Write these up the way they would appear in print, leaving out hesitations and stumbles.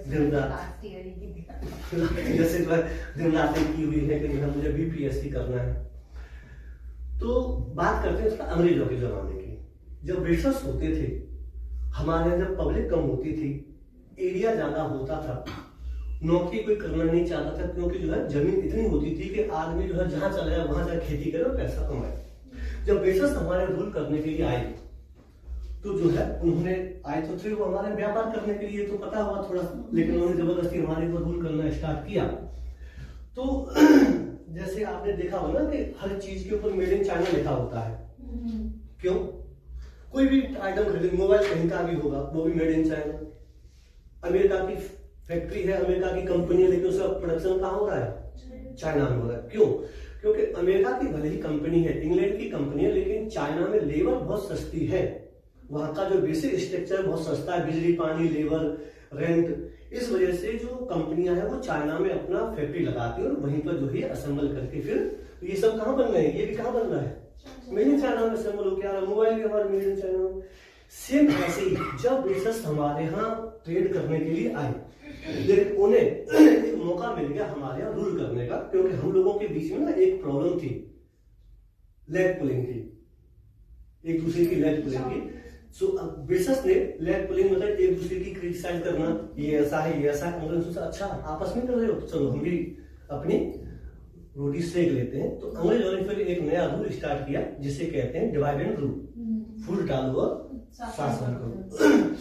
दिन रात जैसे जो है दिन रात की हुई है कि मुझे बीपीएससी करना है। तो बात करते हैं इसका अंग्रेजों के जमाने की। जब ब्रिटिशर्स होते थे, हमारे यहाँ जब पब्लिक कम होती थी, एरिया ज्यादा होता था, नौकरी कोई करना नहीं चाहता था, क्योंकि जो है जमीन इतनी होती थी कि आदमी जो है जहां चला जाए वहां जाए खेती करे और पैसा कमाए। जब ब्रिटिशर्स हमारे रूल करने के लिए आए तो जो है उन्होंने आए तो थे वो हमारे व्यापार करने के लिए, तो पता हुआ थोड़ा, लेकिन उन्होंने जबरदस्ती हमारे ऊपर रूल करना स्टार्ट किया। तो जैसे आपने देखा होगा ना कि हर चीज के ऊपर मेड इन चाइना लिखा होता है। क्यों? कोई भी आइटम खरीदे, मोबाइल कहीं का भी होगा वो भी मेड इन चाइना। अमेरिका की फैक्ट्री है, अमेरिका की कंपनी है, लेकिन उसका प्रोडक्शन कहाँ हो रहा है? चाइना में हो रहा है। क्यों? क्योंकि अमेरिका की भले ही कंपनी है, इंग्लैंड की कंपनी है, लेकिन चाइना में लेबर बहुत सस्ती है। वहां का जो बेसिक स्ट्रक्चर बहुत सस्ता है, बिजली, पानी, लेबर, रेंट। इस वजह से जो कंपनियां हैं वो चाइना में अपना फैक्ट्री लगाती है और वहीं पर जो है असेंबल करके फिर ये सब कहाँ बन रहे हैं? ये भी कहाँ बन रहा है? मेड इन चाइना में असेंबल हो गया। मोबाइल भी हमारे मेड इन चाइना में। सेम ऐसे ही जब ब्रिटिशर्स हमारे यहाँ ट्रेड करने के लिए आए, लेकिन उन्हें एक मौका मिल गया हमारे यहाँ रूल करने का, क्योंकि हम लोगों के बीच में ना एक प्रॉब्लम थी, लेग पुलिंग की, एक दूसरे की लेग पुलिंग की। सो ब्रिटिशर्स ने लेग पुलिंग मतलब एक दूसरे की क्रिटिसाइज करना, ये ऐसा है, ये ऐसा है। उन्होंने सोचा अच्छा आपस में कर रहे हो, चलो हम भी अपनी रोटी सेक लेते हैं। तो अंग्रेजों ने फिर एक नया रूल स्टार्ट किया जिसे कहते हैं डिवाइड एंड रूल, फूल डालो और शासन करो।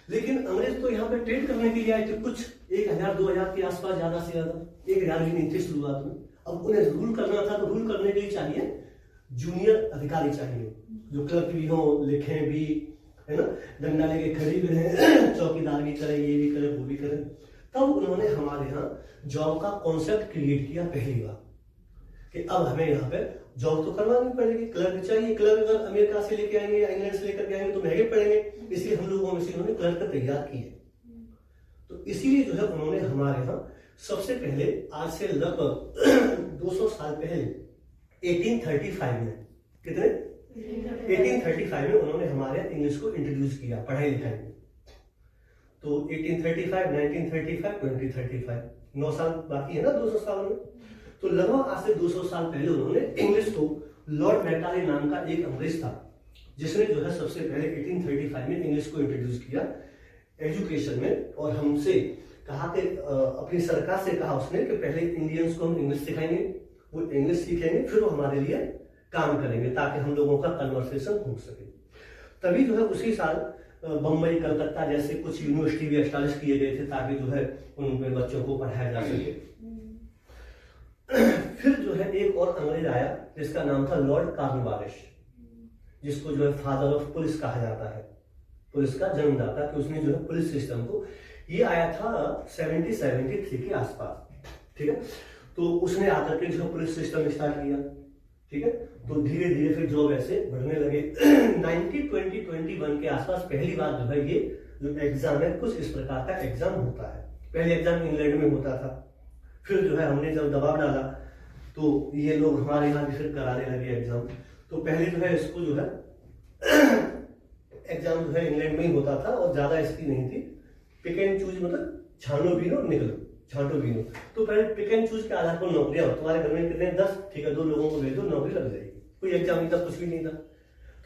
लेकिन अंग्रेज तो यहाँ पे ट्रेड करने के लिए आए थे, कुछ 1000-2000 के आसपास, ज्यादा से ज्यादा 1000 भी नहीं थे शुरुआत में। अब उन्हें रूल करना था, तो रूल करने के लिए चाहिए जूनियर अधिकारी चाहिए, जो क्लर्क भी हो, लिखें भी, है ना, डंडा लेके खड़ी भी रहे, चौकीदार भी करे, ये भी करे, वो भी करे। तब उन्होंने हमारे यहाँ जॉब का कॉन्सेप्ट क्रिएट किया पहली बार, कि अब हमें यहाँ पे जॉब तो करवानी पड़ेगी, क्लर्क चाहिए। क्लर्क अगर अमेरिका से लेके आएंगे या इंग्लैंड से लेकर के आएंगे तो महंगे पड़ेंगे, इसलिए हम लोगों में से उन्होंने क्लर्क तैयार किए। तो इसीलिए जो है उन्होंने हमारे यहाँ सबसे पहले, आज से लगभग 200 साल पहले, 1835 में, कितने 1835 में उन्होंने हमारे यहाँ इंग्लिश को इंट्रोड्यूस किया पढ़ाई लिखाई में। तो 1835, 1935, 2035, 9 साल बाकी है ना 200 साल में। तो लगभग आज से 200 साल पहले उन्होंने इंग्लिश को, लॉर्ड मैकाले नाम का एक अंग्रेज था जिसने जो है सबसे पहले 1835 में इंग्लिश को इंट्रोड्यूस किया एजुकेशन में, और हमसे कहा कि अपनी सरकार से कहा उसने कि पहले इंडियंस को हम इंग्लिश सिखाएंगे, वो इंग्लिश सीखेंगे, फिर वो हमारे लिए काम करेंगे ताकि हम लोगों का कन्वर्सेशन हो सके। तभी जो है उसी साल बम्बई, कलकत्ता जैसे कुछ यूनिवर्सिटी भी एस्टैब्लिश किए गए थे ताकि जो है उन बच्चों को पढ़ाया जा सके। फिर जो है एक और अंग्रेज आया जिसका नाम था लॉर्ड कॉर्नवालिस, जिसको जो है फादर ऑफ पुलिस कहा जाता है, पुलिस का जन्मदाता, कि उसने जो है पुलिस सिस्टम को, ये आया था 1773 के आसपास, ठीक है। तो उसने आकर के जो पुलिस सिस्टम स्टार्ट किया, ठीक है। तो धीरे धीरे फिर जॉब ऐसे बढ़ने लगे। 1920-21 के आसपास पहली बार जो है ये जो एग्जाम है कुछ इस प्रकार का एग्जाम होता है। पहले एग्जाम इंग्लैंड में होता था, फिर जो है हमने जब दबाव डाला तो ये लोग हमारे यहाँ भी फिर कराने लगे एग्जाम। तो पहले जो है इसको जो है एग्जाम जो है इंग्लैंड में ही होता था और ज्यादा इसकी नहीं थी, पिक एंड चूज, मतलब छानो बीनो निकलो, छांटो बीनो। तो पहले पिक एंड चूज के आधार पर नौकरियां, तुम्हारे घर में कितने 10, ठीक है, 2 लोगों को भेज दो, नौकरी लग जाएगी। कोई एग्जाम नहीं था, कुछ भी नहीं था,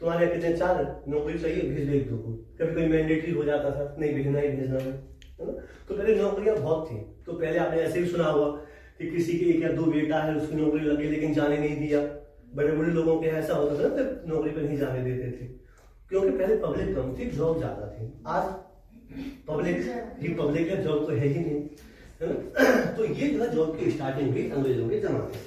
तुम्हारे कितने 4 नौकरी चाहिए, भेज दो एक दो को। कभी कोई मैंडेटरी हो जाता था, नहीं भेजना ही भेजना है ना। तो पहले नौकरियां बहुत थी। तो पहले आपने ऐसे भी सुना होगा कि किसी के 1 या 2 बेटा है, उसकी नौकरी लगी लेकिन जाने नहीं दिया। बड़े बड़े लोगों के ऐसा होता था ना, नौकरी पर नहीं जाने देते थे, क्योंकि पहले पब्लिक कम थी, जॉब ज्यादा थी। आज पब्लिक ही पब्लिक है, जॉब तो है ही नहीं, है ना। तो ये जो है जॉब की स्टार्टिंग हुई अंग्रेजों के जमाने से।